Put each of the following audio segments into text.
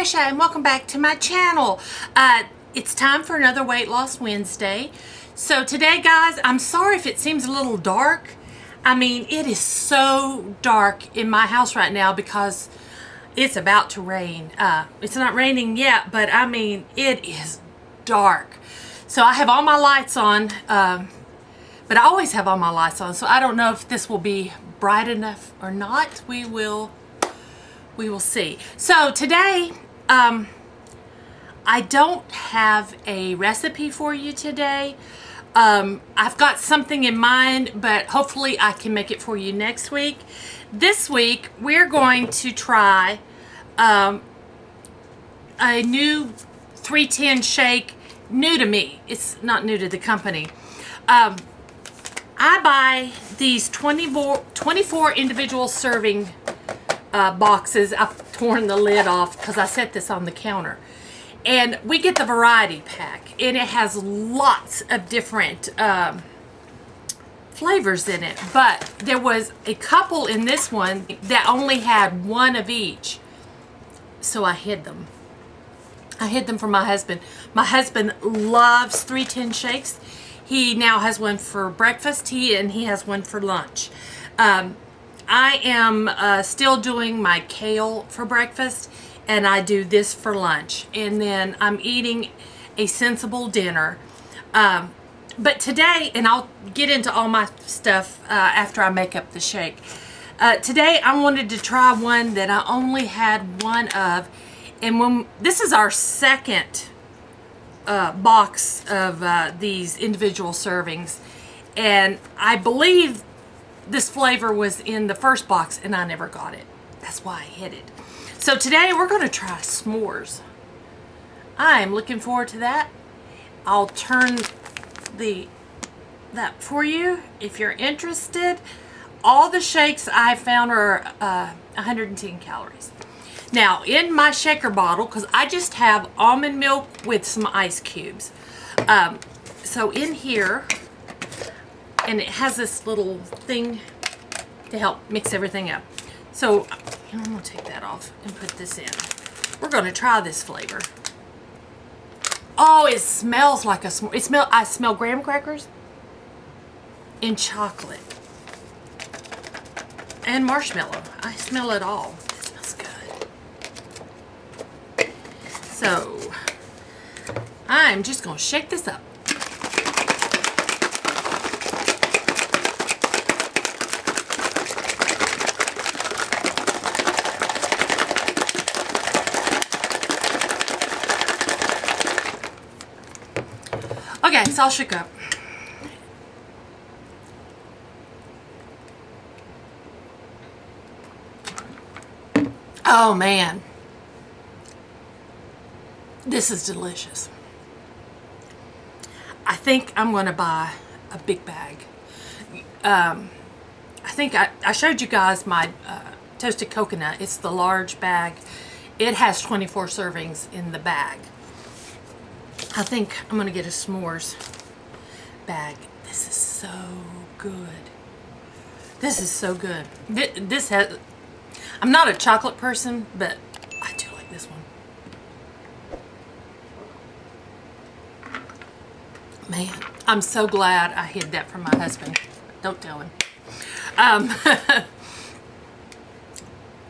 Tasha and welcome back to my channel. It's time for another Weight Loss Wednesday. So today, guys, I'm sorry if it seems a little dark. I mean, it is so dark in my house right now because it's about to rain. It's not raining yet, but I mean, it is dark. So I have all my lights on, but I always have all my lights on. So I don't know if this will be bright enough or not. We will see. So today, I don't have a recipe for you today. I've got something in mind, but hopefully I can make it for you next week. This week, we're going to try a new 310 shake, new to me. It's not new to the company. I buy these 24 individual serving boxes. I've torn the lid off because I set this on the counter. And we get the variety pack, and it has lots of different flavors in it. But there was a couple in this one that only had one of each. So I hid them. I hid them from my husband. My husband loves 310 shakes. He now has one for breakfast, and he has one for lunch. I am still doing my kale for breakfast, and I do this for lunch. And then I'm eating a sensible dinner. But today, and I'll get into all my stuff after I make up the shake. Today, I wanted to try one that I only had one of. And this is our second box of these individual servings. And I believe this flavor was in the first box, and I never got it. That's why I hid it. So today we're going to try s'mores. I am looking forward to that. I'll turn that for you if you're interested. All the shakes I found are 110 calories. Now, in my shaker bottle, because I just have almond milk with some ice cubes. So in here, and it has this little thing to help mix everything up. So I'm going to take that off and put this in. We're going to try this flavor. Oh, it smells like a s'more. I smell graham crackers and chocolate and marshmallow. I smell it all. It smells good. So I'm just going to shake this up. Okay, it's all shook up. Oh man, this is delicious. I think I'm going to buy a big bag. I think I showed you guys my toasted coconut. It's the large bag. It has 24 servings in the bag. I think I'm going to get a s'mores bag. This is so good. This is so good. This has... I'm not a chocolate person, but I do like this one. Man, I'm so glad I hid that from my husband. Don't tell him.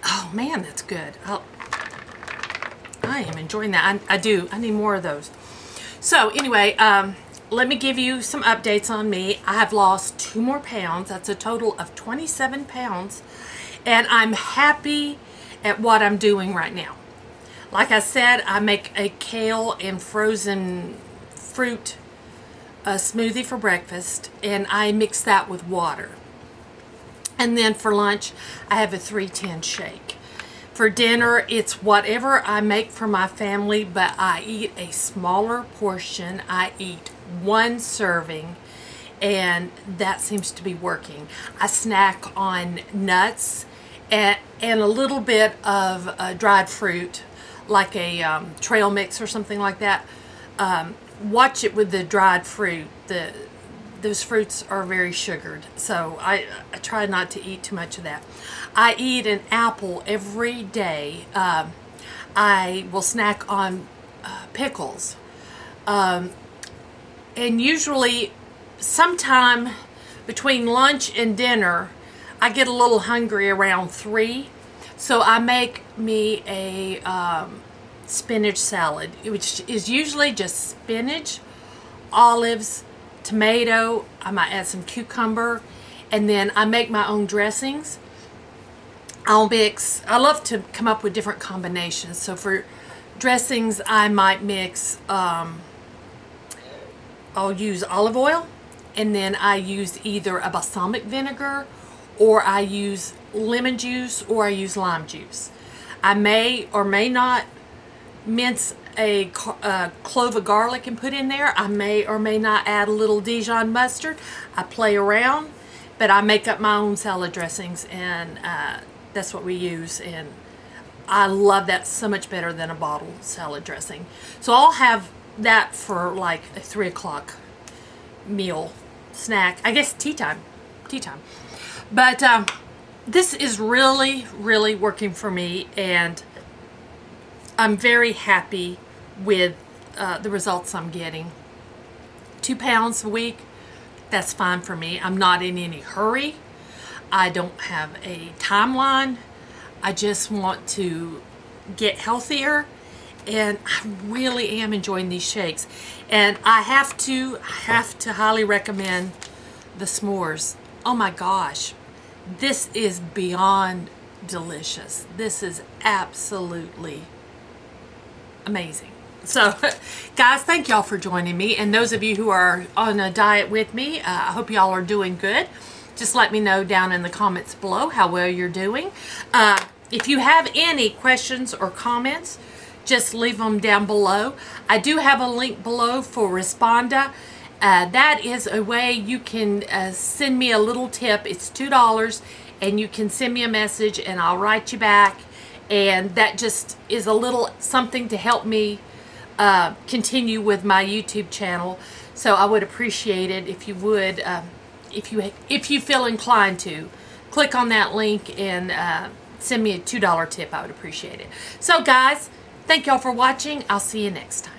Oh man, that's good. I am enjoying that. I do. I need more of those. So anyway, let me give you some updates on me. I have lost 2 more pounds. That's a total of 27 pounds. And I'm happy at what I'm doing right now. Like I said, I make a kale and frozen fruit smoothie for breakfast. And I mix that with water. And then for lunch, I have a 310 shake. For dinner, it's whatever I make for my family, but I eat a smaller portion. I eat 1 serving, and that seems to be working. I snack on nuts and a little bit of dried fruit, like a trail mix or something like that. Watch it with the dried fruit. Those fruits are very sugared, so I try not to eat too much of that. I eat an apple every day. I will snack on pickles. And usually sometime between lunch and dinner, I get a little hungry around 3. So I make me a spinach salad, which is usually just spinach, olives, tomato. I might add some cucumber, and then I make my own dressings. I love to come up with different combinations. So for dressings, I might mix, I'll use olive oil, and then I use either a balsamic vinegar, or I use lemon juice, or I use lime juice. I may or may not mince a clove of garlic and put in there. I may or may not add a little Dijon mustard. I play around, but I make up my own salad dressings, and that's what we use, and I love that so much better than a bottled salad dressing. So I'll have that for like a 3 o'clock meal, snack, I guess tea time. But this is really, really working for me, and I'm very happy with the results I'm getting. 2 pounds a week, that's fine for me. I'm not in any hurry. I don't have a timeline. I just want to get healthier, and I really am enjoying these shakes. And I have to highly recommend the s'mores. Oh my gosh, this is beyond delicious. This is absolutely amazing. So guys, thank y'all for joining me, and those of you who are on a diet with me, I hope y'all are doing good. Just let me know down in the comments below how well you're doing. If you have any questions or comments, just leave them down below. I do have a link below for Responda. That is a way you can send me a little tip. It's $2, and you can send me a message and I'll write you back. And that just is a little something to help me continue with my YouTube channel. So I would appreciate it if you would, if you feel inclined to, click on that link and send me a $2 tip. I would appreciate it. So guys, thank y'all for watching. I'll see you next time.